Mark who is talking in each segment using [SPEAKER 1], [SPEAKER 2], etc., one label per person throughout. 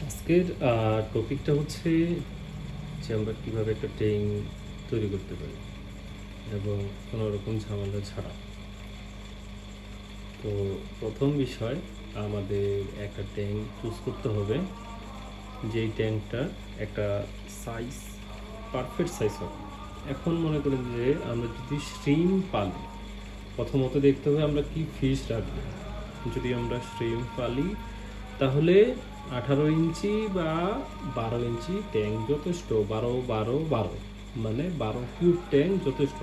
[SPEAKER 1] আজকের টপিকটা হচ্ছে যে আমরা কীভাবে একটা ট্যাঙ্ক তৈরি করতে পারি এবং কোনো রকম ঝামেলা ছাড়া। তো প্রথম বিষয়, আমাদের একটা ট্যাঙ্ক চুজ করতে হবে যেই ট্যাঙ্কটা একটা সাইজ পারফেক্ট সাইজ হবে। এখন মনে করেন যে আমরা যদি শ্রিম পালি, প্রথমত দেখতে হবে আমরা কি ফিশ রাখবো। যদি আমরা শ্রিম পালি তাহলে 18 ইঞ্চি বা 12 ইঞ্চি ট্যাঙ্ক যথেষ্ট। 12 মানে 12 কিউব ট্যাঙ্ক যথেষ্ট।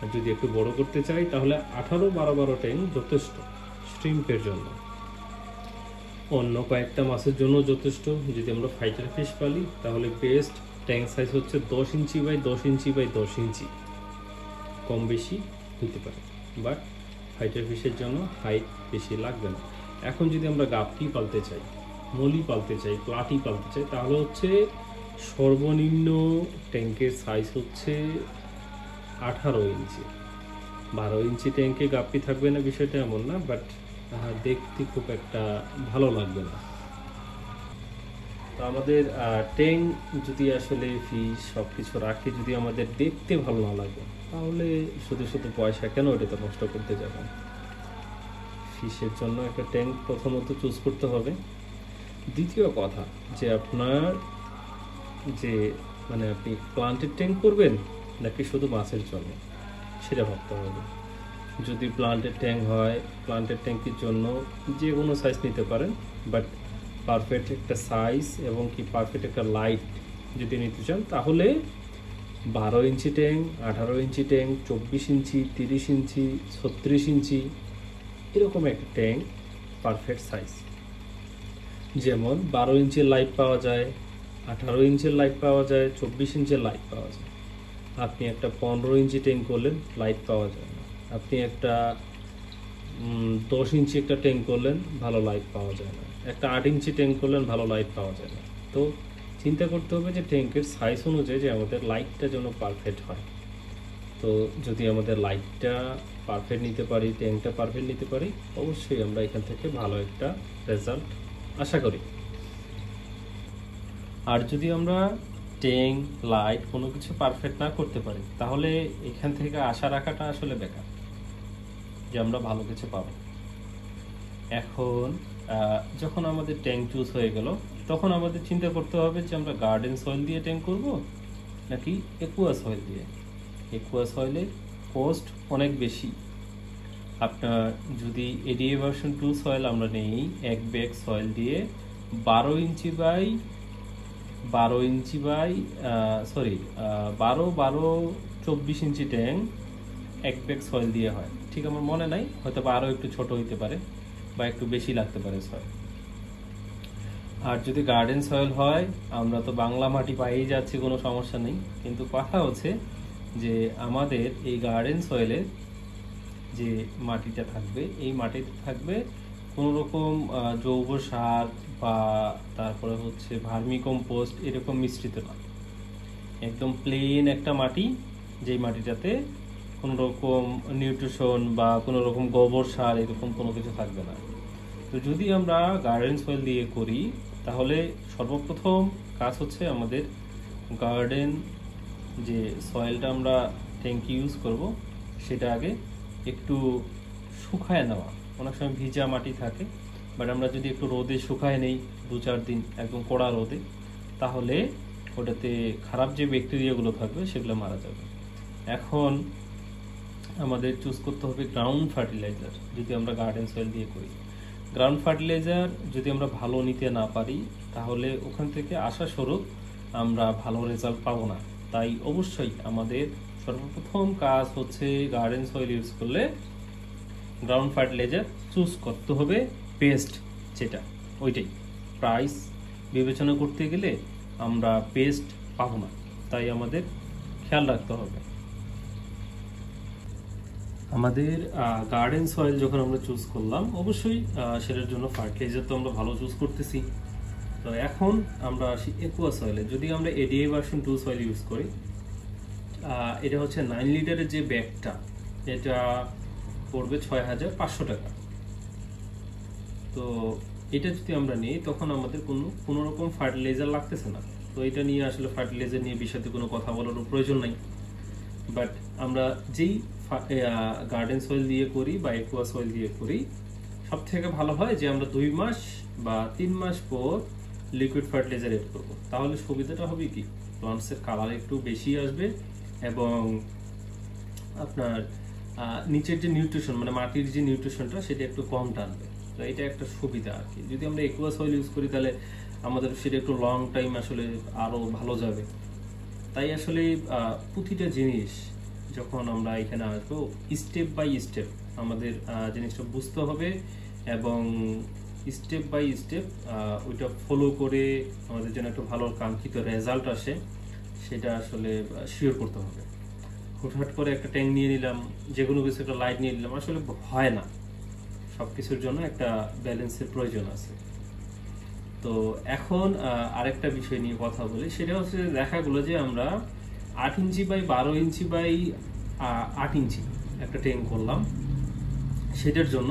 [SPEAKER 1] আর যদি একটু বড় করতে চাই তাহলে 18-12 ট্যাঙ্ক যথেষ্ট শ্রিম্পের জন্য। অন্য কয়েকটা মাছের জন্য যথেষ্ট। যদি আমরা ফাইটার ফিশ পালি তাহলে বেস্ট ট্যাঙ্ক সাইজ হচ্ছে 10 ইঞ্চি বাই 10 ইঞ্চি বাই 10 ইঞ্চি। কম বেশি হতে পারে, বাট ফাইটার ফিশের জন্য হাইট বেশি লাগবে না। এখন যদি আমরা গাপ্পি পালতে চাই, মলি পালতে চাই, প্লাটি পালতে চাই, তাহলে হচ্ছে সর্বনিম্ন ট্যাঙ্কের সাইজ হচ্ছে 18 ইঞ্চি। 12 ইঞ্চি ট্যাঙ্কে গাপ্পি থাকবে না বিষয়টা এমন না, বাট দেখতে খুব একটা ভালো লাগবে না। তো আমাদের ট্যাঙ্ক যদি আসলে ফিশ সব কিছু রাখে, যদি আমাদের দেখতে ভালো না লাগে তাহলে শুধু শুধু পয়সা কেন ওটাতে নষ্ট করতে যাবেন। ফিশের জন্য একটা ট্যাঙ্ক প্রথমত চুজ করতে হবে। দ্বিতীয় কথা যে আপনার যে আপনি প্লান্টেড ট্যাঙ্ক করবেন নাকি শুধু মাছের জন্য, সেটা ভাবতে হবে। যদি প্লান্টেড ট্যাঙ্ক হয়, প্লান্টেড ট্যাঙ্কের জন্য যে কোনো সাইজ নিতে পারেন, বাট পারফেক্ট একটা সাইজ এবং কি পারফেক্ট একটা লাইট যদি নিতে চান তাহলে 12 ইঞ্চি ট্যাঙ্ক, 18 ইঞ্চি ট্যাঙ্ক, 24 ইঞ্চি, 30 ইঞ্চি, 36 ইঞ্চি, এরকম একটা ট্যাঙ্ক পারফেক্ট সাইজ। যেমন 12 ইঞ্চির লাইট পাওয়া যায়, 18 ইঞ্চির লাইট পাওয়া যায়, 24 ইঞ্চির লাইট পাওয়া যায়। আপনি একটা 15 ইঞ্চি ট্যাঙ্ক করলেন, লাইট পাওয়া যায় না। আপনি একটা 10 ইঞ্চি একটা ট্যাঙ্ক করলেন, ভালো লাইট পাওয়া যায় না। একটা 8 ইঞ্চি ট্যাঙ্ক করলেন, ভালো লাইট পাওয়া যায় না। তো চিন্তা করতে হবে যে ট্যাঙ্কের সাইজ অনুযায়ী যে আমাদের লাইটটা যেন পারফেক্ট হয়। তো যদি আমাদের লাইটটা পারফেক্ট নিতে পারি, ট্যাঙ্কটা পারফেক্ট নিতে পারি, অবশ্যই আমরা এখান থেকে ভালো একটা রেজাল্ট আশা করি। আর যদি আমরা ট্যাঙ্ক, লাইট কোনো কিছু পারফেক্ট না করতে পারি তাহলে এখান থেকে আশা রাখাটা আসলে বেকার যে আমরা ভালো কিছু পাবো। এখন যখন আমাদের ট্যাঙ্ক চুজ হয়ে গেল, তখন আমাদের চিন্তা করতে হবে যে আমরা গার্ডেন সয়েল দিয়ে ট্যাঙ্ক করব নাকি একুয়া সয়েল দিয়ে। একুয়া সয়েলের কস্ট অনেক বেশি। আপনার যদি এডিএ ভার্সন 2 সয়েল আমরা নেই, এক ব্যাগ সয়েল দিয়ে 12 ইঞ্চি বাই 24 ইঞ্চি ট্যাঙ্ক এক ব্যাগ সয়েল দিয়ে হয়। ঠিক আমার মনে নাই, হয়তো বা আরও একটু ছোট হইতে পারে বা একটু বেশি লাগতে পারে সয়েল। আর যদি গার্ডেন সয়েল হয়, আমরা তো বাংলা মাটি পাইয়ে যাচ্ছি, কোনো সমস্যা নেই। কিন্তু কথা হচ্ছে যে আমাদের এই গার্ডেন সয়েলের যে মাটিটা থাকবে, এই মাটিতে থাকবে কোনো রকম জৈব সার বা তারপরে হচ্ছে ভার্মি কম্পোস্ট এরকম মিশ্রিত না। একদম প্লেন একটা মাটি, যেই মাটিটাতে কোনো রকম নিউট্রিশন বা কোনো রকম গোবর সার এরকম কোনো কিছু থাকবে না। তো যদি আমরা গার্ডেন সয়েল দিয়ে করি তাহলে সর্বপ্রথম কাজ হচ্ছে আমাদের গার্ডেন যে সয়েলটা আমরা ট্যাঙ্কি ইউজ করব সেটা আগে একটু শুকায় নেওয়া। অনেক সময় ভিজা মাটি থাকে, বাট আমরা যদি একটু রোদে শুকায় নেই 2-4 দিন একদম কড়া রোদে, তাহলে ওটাতে খারাপ যে ব্যাকটেরিয়াগুলো থাকবে সেগুলো মারা যাবে। এখন আমাদের চুজ করতে হবে গ্রাউন্ড ফার্টিলাইজার। যদি আমরা গার্ডেন সয়েল দিয়ে করি, গ্রাউন্ড ফার্টিলাইজার যদি আমরা ভালো নিতে না পারি তাহলে ওখান থেকে আশাস্বরূপ আমরা ভালো রেজাল্ট পাবো না। তাই অবশ্যই আমাদের সর্বপ্রথম কাজ হচ্ছে গার্ডেন সয়েল ইউজ করলে গ্রাউন্ড ফার্টিলাইজার চুজ করতে হবে বেস্ট যেটা, ওইটাই। প্রাইস বিবেচনা করতে গেলে আমরা বেস্ট পাবো না, তাই আমাদের খেয়াল রাখতে হবে। আমাদের গার্ডেন সয়েল যখন আমরা চুজ করলাম, অবশ্যই সেটার জন্য ফার্টিলাইজার তো আমরা ভালো চুজ করতেছি। তো এখন আমরা আসি একুয়া সয়েলে। যদি আমরা এডিএ ভার্সন 2 সয়েল ইউজ করি, এটা হচ্ছে 9 লিটারের যে ব্যাগটা, এটা পড়বে 6500 টাকা। তো এটা যদি আমরা নিই তখন আমাদের কোনো রকম ফার্টিলাইজার লাগতেছে না। তো এটা নিয়ে আসলে ফার্টিলাইজার নিয়ে বিষয়তে কোনো কথা বলার প্রয়োজন নাই। বাট আমরা যেই গার্ডেন সয়েল দিয়ে করি বা একুয়া সয়েল দিয়ে করি, সব থেকে ভালো হয় যে আমরা 2 মাস বা 3 মাস পর লিকুইড ফার্টিলাইজার এড করবো। তাহলে সুবিধাটা হবে কি, প্লান্টসের কালার একটু বেশি আসবে এবং আপনার নিচের যে নিউট্রিশন মানে মাটির যে নিউট্রিশনটা সেটা একটু কম টানবে। তো এটা একটা সুবিধা আর কি। যদি আমরা একুয়া সয়েল ইউজ করি তাহলে আমাদের সেটা একটু লং টাইম আসলে আরো ভালো যাবে। তাই আসলে প্রতিটা জিনিস যখন আমরা এখানে আসবো স্টেপ বাই স্টেপ আমাদের জিনিসটা বুঝতে হবে এবং স্টেপ বাই স্টেপ ওইটা ফলো করে আমাদের যেন একটা ভালো কাঙ্ক্ষিত রেজাল্ট আসে সেটা আসলে শিওর করতে হবে। হুটহাট করে একটা ট্যাঙ্ক নিয়ে নিলাম, যে কোনো কিছু একটা লাইট নিয়ে নিলাম, আসলে হয় না। সব কিছুর জন্য একটা ব্যালেন্সের প্রয়োজন আছে। তো এখন আরেকটা বিষয় নিয়ে কথা বলি, সেটা হচ্ছে দেখা গেলো যে আমরা 8 ইঞ্চি বাই 12 ইঞ্চি বাই 8 ইঞ্চি একটা ট্যাঙ্ক করলাম। সেটার জন্য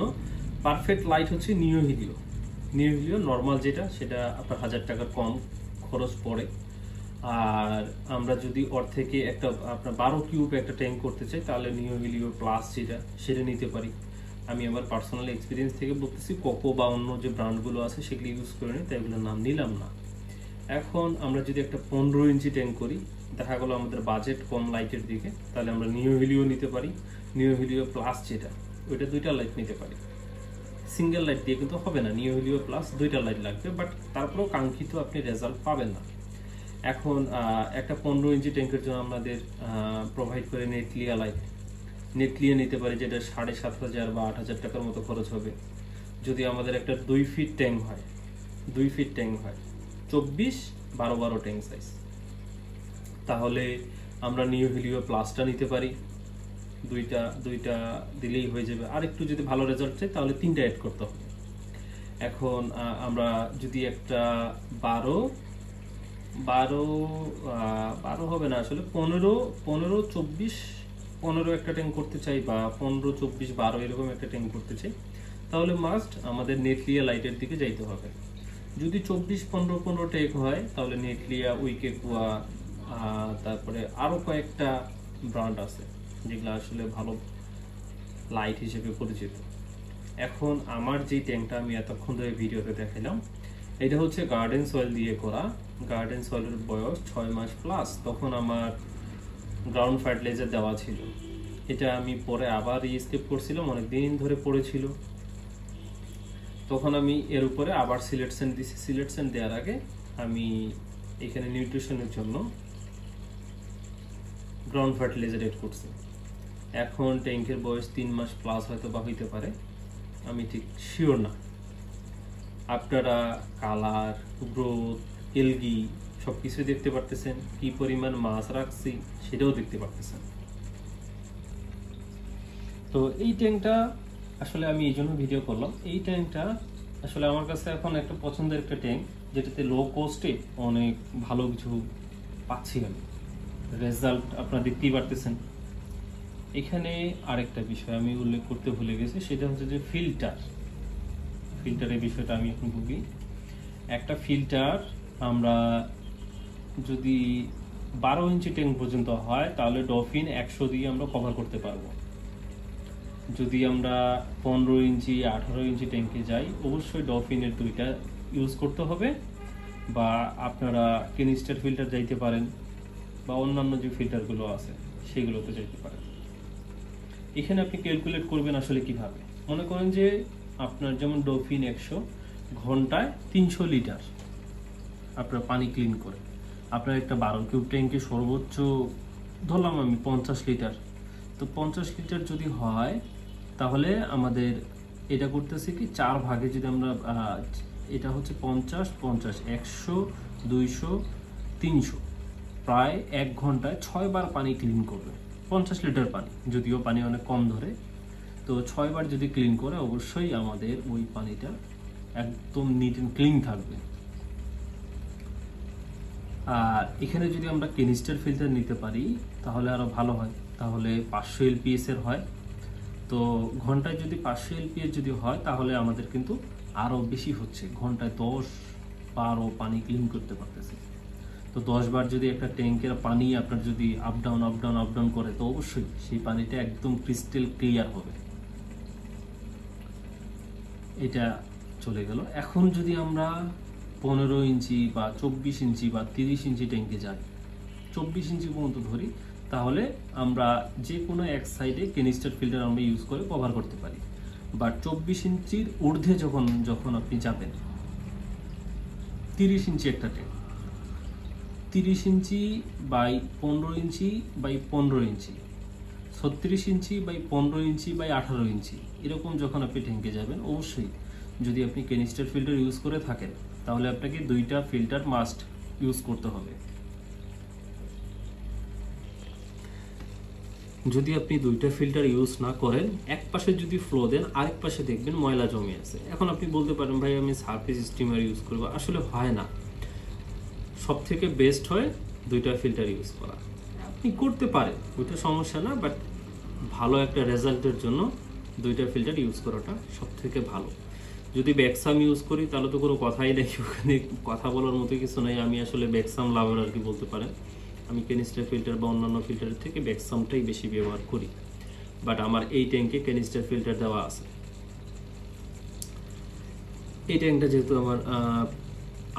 [SPEAKER 1] পারফেক্ট লাইট হচ্ছে নিও হিলিও নর্মাল যেটা, সেটা আপনার 1000 টাকার কম খরচ পড়ে। আর আমরা যদি ওর থেকে একটা আপনার 12 কিউব একটা ট্যাঙ্ক করতে চাই তাহলে নিও হিলিও প্লাস যেটা সেটা নিতে পারি। আমি আমার পার্সোনাল এক্সপিরিয়েন্স থেকে বলতেছি, কোকো বা অন্য যে ব্র্যান্ডগুলো আছে সেগুলো ইউজ করে নিই, তাই এগুলোর নাম নিলাম না। এখন আমরা যদি একটা 15 ইঞ্চি ট্যাঙ্ক করি, দেখা গেলো আমাদের বাজেট কম লাইটের দিকে, তাহলে আমরা নিও হিলিও নিতে পারি। নিও হিলিও প্লাস যেটা, ওইটা 2টা লাইট নিতে পারি। সিঙ্গেল লাইট দিয়ে কিন্তু হবে না, নিও হিলিও প্লাস 2টা লাইট লাগবে, বাট তারপরেও কাঙ্ক্ষিত আপনি রেজাল্ট পাবেন না। এখন একটা 15 ইঞ্চি ট্যাঙ্কের জন্য আমাদের প্রোভাইড করে নেটলিয়া নিতে পারি, যেটা 7,500 বা 8,000 টাকার মতো খরচ হবে। যদি আমাদের একটা 2 ফিট ট্যাঙ্ক হয় 24-12 ট্যাঙ্ক সাইজ, তাহলে আমরা নিও হিলিও প্লাসটা নিতে পারি। দুইটা দিলেই হয়ে যাবে। আর একটু যদি ভালো রেজাল্ট চাই তাহলে 3টা অ্যাড করতে হবে। এখন আমরা যদি একটা 12 হবে না, আসলে 15-24-15 একটা ট্যাঙ্ক করতে চাই বা 15-24-12 এরকম একটা ট্যাঙ্ক করতে চাই, তাহলে মাস্ট আমাদের নেটলিয়া লাইটের দিকে যাইতে হবে। যদি 24-15-15 ট্যাঙ্ক হয় তাহলে নেটলিয়া, উইকেকুয়া, তারপরে আরো কয়েকটা ব্র্যান্ড আছে যেগুলো আসলে ভালো লাইট হিসেবে পরিচিত। এখন আমার যে ট্যাঙ্কটা আমি এতক্ষণ ধরে ভিডিওতে দেখালাম, এটা হচ্ছে গার্ডেন সয়েল দিয়ে করা। গার্ডেন সয়েলের বয়স 6 মাস প্লাস। তখন আমার গ্রাউন্ড ফার্টিলাইজার দেওয়া ছিল, এটা আমি পরে আবার রিস্কেপ করছিলাম, অনেকদিন ধরে পড়েছিল। তখন আমি এর উপরে আবার সিলেকশন দিছি। সিলেকশন দেওয়ার আগে আমি এখানে নিউট্রিশনের জন্য গ্রাউন্ড ফার্টিলাইজার এড করছি। এখন ট্যাঙ্কের বয়স 3 মাস প্লাস হয়তো বা হইতে পারে, আমি ঠিক শিওর না। আপনারা কালার, গ্রোথ, এলগি সবকিছু দেখতে পারতেছেন, কি পরিমাণ মাছ রাখছি সেটাও দেখতে পারতেছেন। তো এই ট্যাঙ্কটা আসলে আমি এই জন্য ভিডিও করলাম। এই ট্যাঙ্কটা আসলে আমার কাছে এখন একটা পছন্দের একটা ট্যাঙ্ক, যেটাতে লো কস্টে অনেক ভালো কিছু পাচ্ছি আমি। রেজাল্ট আপনারা দেখতেই পারতেছেন। এখানে আরেকটা বিষয় আমি উল্লেখ করতে ভুলে গেছি, সেটা হচ্ছে যে ফিল্টারের বিষয়টা আমি এখন ভুগি। একটা ফিল্টার আমরা যদি 12 ইঞ্চি ট্যাঙ্ক পর্যন্ত হয় তাহলে ডফিন 100 দিয়ে আমরা কভার করতে পারবো। যদি আমরা 15 ইঞ্চি 18 ইঞ্চি ট্যাঙ্কে যাই, অবশ্যই ডফিনের 2টা ইউজ করতে হবে, বা আপনারা কেনিস্টার ফিল্টার যাইতে পারেন বা অন্যান্য যে ফিল্টারগুলো আছে সেগুলোতে যাইতে পারেন। এখানে আপনি ক্যালকুলেট করবেন আসলে কিভাবে। মনে করেন যে আপনার যেমন ডফিন 100, ঘন্টায় 300 লিটার আপনার পানি ক্লিন করে। আপনার একটা 12 কিউব ট্যাঙ্কে সর্বোচ্চ ধরলাম আমি 50 লিটার। তো 50 লিটার যদি হয় তাহলে আমাদের এটা করতেছে কি 4 ভাগে, যদি আমরা এটা হচ্ছে 50, 100, 200, 300, প্রায় 1 ঘন্টায় 6 বার পানি ক্লিন করবে। 50 লিটার পানি, যদিও পানি অনেক কম ধরে, তো 6 বার যদি ক্লিন করে অবশ্যই আমাদের ওই পানিটা একদম নিট এন্ড ক্লিন থাকবে। আর এখানে যদি আমরা কেনিস্টার ফিল্টার নিতে পারি তাহলে আরো ভালো হয়। তাহলে 500 LPS এর হয়। তো ঘন্টায় যদি 500 LPS যদি হয় তাহলে আমাদের কিন্তু আরও বেশি হচ্ছে, ঘন্টায় 10-12 পানি ক্লিন করতে পারতেছে। তো 10 বার যদি একটা ট্যাঙ্কের পানি আপনার যদি আপ ডাউন করে, তো অবশ্যই সেই পানিটা একদম ক্রিস্টাল ক্লিয়ার হবে। এটা চলে গেল। এখন যদি আমরা 15 ইঞ্চি বা 24 ইঞ্চি বা 30 ইঞ্চি ট্যাঙ্কে যাই, 24 ইঞ্চি পর্যন্ত ধরি, তাহলে আমরা যে কোনো এক সাইডে ক্যানিস্টার ফিল্টার আমরা ইউজ করে কভার করতে পারি। বাট 24 ইঞ্চির ঊর্ধ্বে যখন আপনি যাবেন, 30 ইঞ্চি একটা tank, 30 inch by 15 inch by 15 inch, 36 inch by 15 inch by 18 inch, এরকম যখন আপনি ট্যাঙ্কে যাবেন, অবশ্যই যদি আপনি ক্যানিস্টার ফিল্টার ইউজ করে থাকেন, তাহলে আপনাকে 2টা ফিল্টার মাস্ট ইউজ করতে হবে। যদি আপনি 2টা ফিল্টার ইউজ না করেন, এক পাশে যদি ফ্লো দেন, আরেক পাশে দেখবেন ময়লা জমে আছে। এখন আপনি বলতে পারেন, ভাই আমি সারফেস স্টিমার ইউজ করব। আসলে হয় না, সব থেকে বেস্ট হয় 2টা ফিল্টার ইউজ করা। আপনি করতে পারেন, ওইটা সমস্যা না, বাট ভালো একটা রেজাল্টের জন্য 2টা ফিল্টার ইউজ করাটা সব থেকে ভালো। যদি ব্যাকসাম ইউজ করি, তাহলে তো কোনো কথাই নেই, ওখানে কথা বলার মতো কিছু নেই। আমি আসলে ব্যাকসাম লাভার আর কি বলতে পারেন। আমি ক্যানিস্টার ফিল্টার বা অন্যান্য ফিল্টারের থেকে ব্যাকসামটাই বেশি ব্যবহার করি, বাট আমার এই ট্যাঙ্কে ক্যানিস্টার ফিল্টার দেওয়া আছে। এই ট্যাঙ্কটা যেহেতু আমার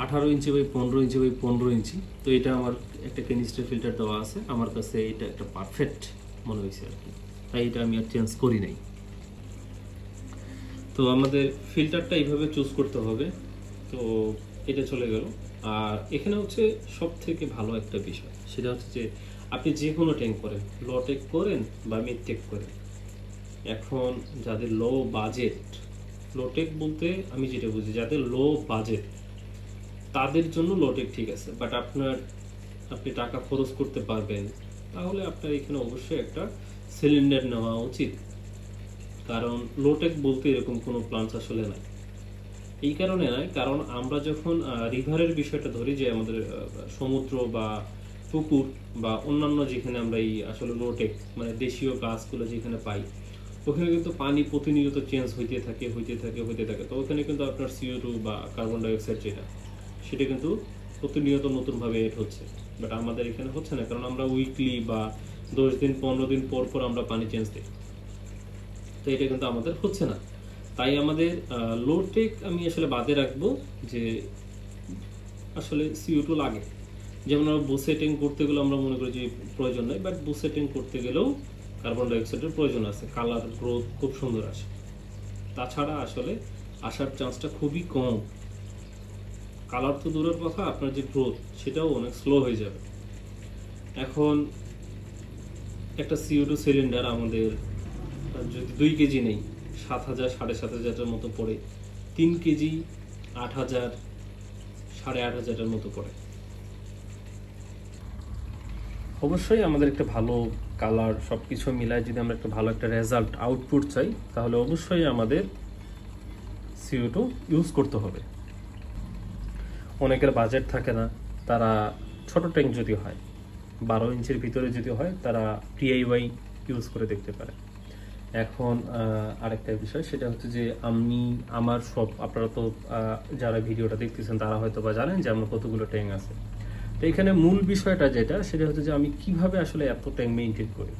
[SPEAKER 1] 18 ইঞ্চি বাই 15 ইঞ্চি বাই 15 ইঞ্চি, তো এটা আমার একটা ক্যানিস্টার ফিল্টার দেওয়া আছে। আমার কাছে এটা একটা পারফেক্ট মনে হয়েছে আর কি, তাই এটা আমি আর চেঞ্জ করি নাই। তো আমাদের ফিল্টারটা এইভাবে চুজ করতে হবে। তো এটা চলে গেল। আর এখানে হচ্ছে সব থেকে ভালো একটা বিষয়, সেটা হচ্ছে যে আপনি যে কোনো ট্যাঙ্ক করেন, লো টেক করেন বা মিড টেক করেন, এখন যাদের লো বাজেট, লো টেক বলতে আমি যেটা বুঝি, যাদের লো বাজেট তাদের জন্য লো টেক ঠিক আছে। বাট আপনি টাকা খরচ করতে পারবেন, তাহলে আপনার এখানে অবশ্যই একটা সিলিন্ডার নেওয়া উচিত। কারণ লো টেক বলতে এরকম কোনো প্ল্যান্স আসলে নাই। এই কারণে নয়, কারণ আমরা যখন রিভারের বিষয়টা ধরি, যে আমাদের সমুদ্র বা পুকুর বা অন্যান্য যেখানে আমরা এই আসলে লো টেক মানে দেশীয় গাছগুলো যেখানে পাই, ওখানে কিন্তু পানি প্রতিনিয়ত চেঞ্জ হইতে থাকে। তো ওখানে কিন্তু আপনার CO2 বা কার্বন ডাইঅক্সাইড সেটা কিন্তু প্রতিনিয়ত নতুনভাবে এড হচ্ছে। বাট আমাদের এখানে হচ্ছে না, কারণ আমরা উইকলি বা 10 দিন 15 দিন পর আমরা পানি চেঞ্জ দিই। তো এটা কিন্তু আমাদের হচ্ছে না। তাই আমাদের লো টেক আমি আসলে বাদে রাখবো, যে আসলে CO2 লাগে। যেমন আমরা বুসেটিং করতে গেলে আমরা মনে করি যে প্রয়োজন নাই, বাট বুসেটিং করতে গেলেও কার্বন ডাইঅক্সাইডের প্রয়োজন আছে, কালার গ্রোথ খুব সুন্দর আসে। তাছাড়া আসলে আসার চান্সটা খুবই কম। কালার তো দূরের কথা, আপনার যে গ্রোথ সেটাও অনেক স্লো হয়ে যাবে। এখন একটা CO2 সিলিন্ডার আমাদের যদি 2 কেজি নেই, 7,000 7,500 মতো পড়ে। 3 কেজি 8,000 8,500 মতো পড়ে। অবশ্যই আমাদের একটা ভালো কালার সবকিছু মিলায় যদি আমরা একটা ভালো একটা রেজাল্ট আউটপুট চাই, তাহলে অবশ্যই আমাদের CO2 ইউজ করতে হবে। অনেকের বাজেট থাকে না, তারা ছোট ট্যাঙ্ক যদি হয়, 12 ইঞ্চির ভিতরে যদি হয়, তারা DIY ইউজ করে দেখতে পারে। এখন আরেকটা বিষয়, সেটা হচ্ছে যে আমার সব, আপনারা তো যারা ভিডিওটা দেখতেছেন তারা হয়তো বা জানেন যে আমার কতগুলো ট্যাঙ্ক আছে। তো এখানে মূল বিষয়টা যেটা, সেটা হচ্ছে যে আমি কিভাবে আসলে এত ট্যাঙ্ক মেইনটেইন করি।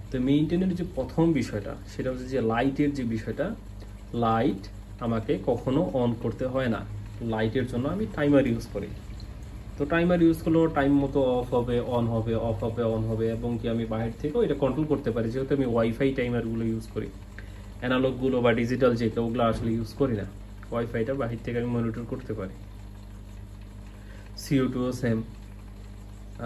[SPEAKER 1] তো মেইনটেইনের যে প্রথম বিষয়টা, সেটা হচ্ছে যে লাইটের যে বিষয়টা, লাইট আমাকে কখনো অন করতে হয় না। লাইটের জন্য আমি টাইমার ইউজ করি। তো টাইমার ইউজ করলেও টাইম মতো অফ হবে, অন হবে, অফ হবে, অন হবে, এবং কি আমি বাইরে থেকেও এটা কন্ট্রোল করতে পারি, যেহেতু আমি ওয়াইফাই টাইমারগুলো ইউজ করি। অ্যানালগগুলো বা ডিজিটাল যেটা, ওগুলো আসলে ইউজ করি না। ওয়াইফাইটা বাহির থেকে আমি মনিটর করতে পারি। CO2 সেম,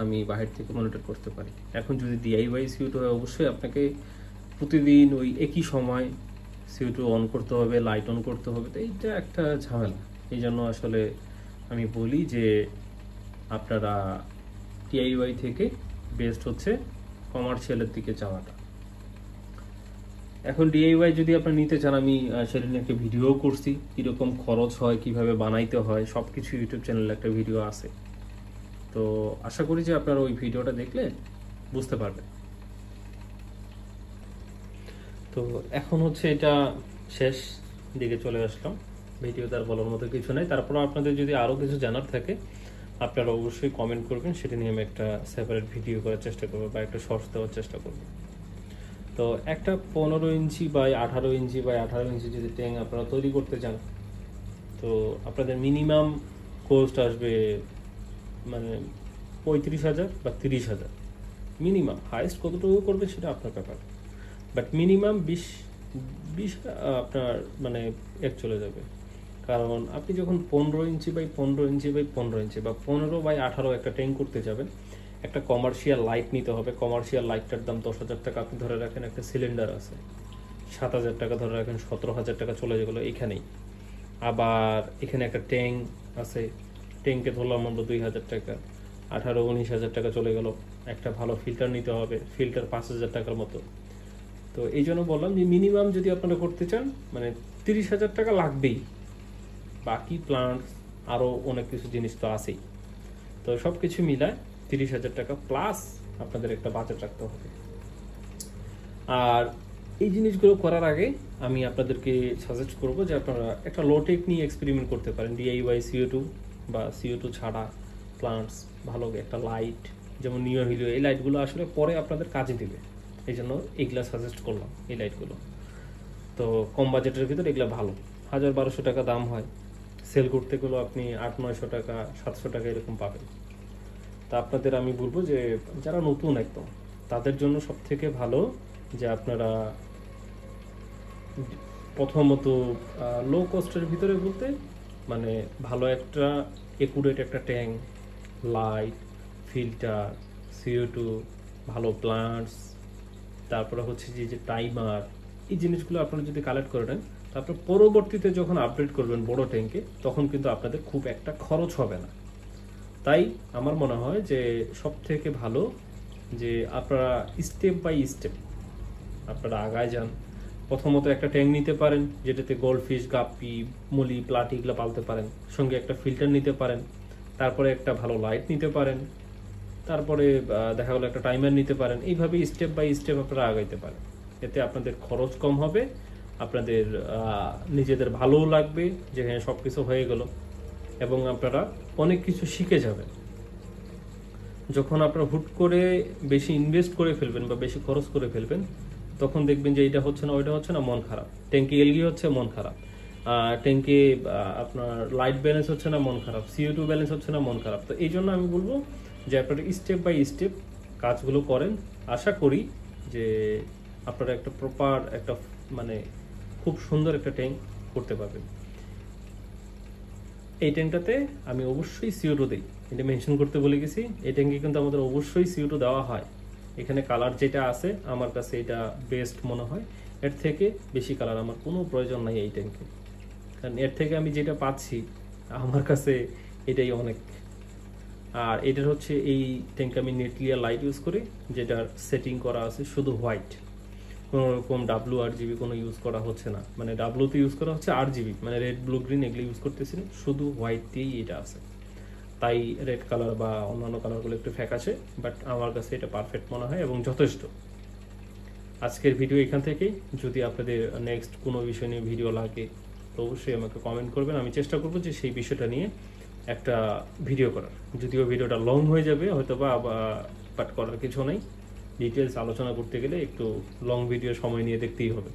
[SPEAKER 1] আমি বাহির থেকে মনিটর করতে পারি। এখন যদি DIY CO2 হয়, অবশ্যই আপনাকে প্রতিদিন ওই একই সময় CO2 অন করতে হবে, লাইট অন করতে হবে। তো এইটা একটা ঝামেলা। এই জন্য আসলে আমি বলি যে আপনারা DIY থেকে বেস্ট হচ্ছে কমার্শিয়ালের দিকে যাওয়াটা। এখন DIY যদি আপনি নিতে চান, আমি সেটা নিয়ে একটা ভিডিও করছি, কিরকম খরচ হয়, কিভাবে বানাইতে হয়, সবকিছু ইউটিউব চ্যানেলে একটা ভিডিও আছে। তো আশা করি যে আপনারা ওই ভিডিওটা দেখলে বুঝতে পারবেন। তো এখন হচ্ছে এটা শেষ দিকে চলে আসলাম। ভিডিওতে আর বলার মতো কিছু নাই। তারপর আপনাদের যদি আরও কিছু জানার থাকে আপনারা অবশ্যই কমেন্ট করবেন, সেটা নিয়ে আমি একটা সেপারেট ভিডিও করার চেষ্টা করবো বা একটা শর্টস দেওয়ার চেষ্টা করবো। তো একটা 15 ইঞ্চি বাই 18 ইঞ্চি বাই 18 ইঞ্চি যদি ট্যাঙ্ক আপনারা তৈরি করতে চান, তো আপনাদের মিনিমাম কোস্ট আসবে মানে 35,000 বা 30,000 মিনিমাম। হাইস্ট কতটুকু করবে সেটা আপনার ব্যাপার, বাট মিনিমাম 20 আপনার মানে এক চলে যাবে। কারণ আপনি যখন 15 ইঞ্চি বাই 15 ইঞ্চি বাই 15 ইঞ্চি বা 15 বাই 18 একটা ট্যাঙ্ক করতে যাবেন, একটা কমার্শিয়াল লাইট নিতে হবে। কমার্শিয়াল লাইটটার দাম 10,000 টাকা। আপনি ধরে রাখেন একটা সিলিন্ডার আছে 7,000 টাকা, ধরে রাখেন 17,000 টাকা চলে গেলো এখানেই। আবার এখানে একটা ট্যাঙ্ক আছে, ট্যাঙ্কে ধরলাম আমরা 2,000 টাকা, 18-19,000 টাকা চলে গেল। একটা ভালো ফিল্টার নিতে হবে, ফিল্টার 5,000 টাকার মতো। তো এই জন্য বললাম যে মিনিমাম যদি আপনারা করতে চান মানে 30,000 টাকা লাগবেই। বাকি প্লান্ট আরও অনেক কিছু জিনিস তো আছেই। তো সব কিছু মিলায় 30,000 টাকা প্লাস আপনাদের একটা বাজেট রাখতে হবে। আর এই জিনিসগুলো করার আগে আমি আপনাদেরকে সাজেস্ট করব যে আপনারা একটা লোটেক নিয়ে এক্সপেরিমেন্ট করতে পারেন। DIY CO2 বা CO2 ছাড়া প্লান্টস, ভালো একটা লাইট যেমন নিও হিলিও, এই লাইটগুলো আসলে পরে আপনাদের কাজে দেবে। এই জন্য এইগুলা সাজেস্ট করলাম, এই লাইটগুলো। তো কম বাজেটের ভিতরে এগুলো ভালো, 1,000-1,200 টাকা দাম হয়। সেল করতে গেলেও আপনি 800-900 টাকা 700 টাকা এরকম পাবেন। তা আপনাদের আমি বলবো যে যারা নতুন একদম তাদের জন্য সব থেকে ভালো যে আপনারা প্রথমত লো কস্টের ভিতরে বলতে মানে ভালো একটা একুরেট একটা ট্যাঙ্ক, লাইট, ফিল্টার, CO2, ভালো প্লান্টস, তারপরে হচ্ছে যে টাইমার, এই জিনিসগুলো আপনারা যদি কালেক্ট করে নেন, তারপর পরবর্তীতে যখন আপডেট করবেন বড় ট্যাঙ্কে, তখন কিন্তু আপনাদের খুব একটা খরচ হবে না। তাই আমার মনে হয় যে সব থেকে ভালো যে আপনারা স্টেপ বাই স্টেপ আপনারা আগায় যান। প্রথমত একটা ট্যাঙ্ক নিতে পারেন যেটাতে গোল্ডফিশ, গাপ্পি, মুলি, প্লাটি এগুলো পালতে পারেন। সঙ্গে একটা ফিল্টার নিতে পারেন। তারপরে একটা ভালো লাইট নিতে পারেন। তারপরে দেখা গেলো একটা টাইমার নিতে পারেন। এইভাবে স্টেপ বাই স্টেপ আপনারা আগাইতে পারেন। এতে আপনাদের খরচ কম হবে, আপনাদের নিজেদের ভালোও লাগবে যে হ্যাঁ সব কিছু হয়ে গেল, এবং আপনারা অনেক কিছু শিখে যাবেন। যখন আপনারা হুট করে বেশি ইনভেস্ট করে ফেলবেন বা বেশি খরচ করে ফেলবেন, তখন দেখবেন যে এটা হচ্ছে না, ওইটা হচ্ছে না, মন খারাপ। ট্যাঙ্কি এলগি হচ্ছে, মন খারাপ। ট্যাঙ্কি আপনার লাইট ব্যালেন্স হচ্ছে না, মন খারাপ। CO2 ব্যালেন্স হচ্ছে না, মন খারাপ। তো এই জন্য আমি বলবো যে আপনারা স্টেপ বাই স্টেপ কাজগুলো করেন। আশা করি যে আপনারা একটা প্রপার একটা মানে খুব সুন্দর একটা ট্যাঙ্ক করতে পারবেন। এই ট্যাঙ্কটাতে আমি অবশ্যই CO2 দিই, এটা মেনশন করতে বলে গেছি। এই ট্যাঙ্কে কিন্তু আমাদের অবশ্যই CO2 দেওয়া হয়। এখানে কালার যেটা আছে আমার কাছে এটা বেস্ট মনে হয়। এর থেকে বেশি কালার আমার কোনো প্রয়োজন নাই এই ট্যাঙ্কে, কারণ এর থেকে আমি যেটা পাচ্ছি আমার কাছে এটাই অনেক। আর এটার হচ্ছে এই ট্যাঙ্কে আমি নেটলিয়ার লাইট ইউজ করি, যেটার সেটিং করা আছে শুধু হোয়াইট। কোনো রকম WRGB কোনো ইউজ করা হচ্ছে না, মানে ডাব্লুতে ইউজ করা হচ্ছে RGB, মানে রেড, ব্লু, গ্রিন এগুলো ইউজ করতেছি না, শুধু হোয়াইট দিয়েই এটা আছে। তাই রেড কালার বা অন্যান্য কালারগুলো একটু ফ্যাকাশে, বাট আমার কাছে এটা পারফেক্ট মনে হয় এবং যথেষ্ট। আজকের ভিডিও এখান থেকেই। যদি আপনাদের নেক্সট কোনো বিষয় নিয়ে ভিডিও লাগে তো অবশ্যই আমাকে কমেন্ট করবেন। আমি চেষ্টা করবো যে সেই বিষয়টা নিয়ে একটা ভিডিও করার। যদিও ভিডিওটা লং হয়ে যাবে হয়তো বা, বাট করার কিছু নেই। ডিটেলস আলোচনা করতে গেলে একটু লং ভিডিও সময় নিয়ে দেখতেই হবে।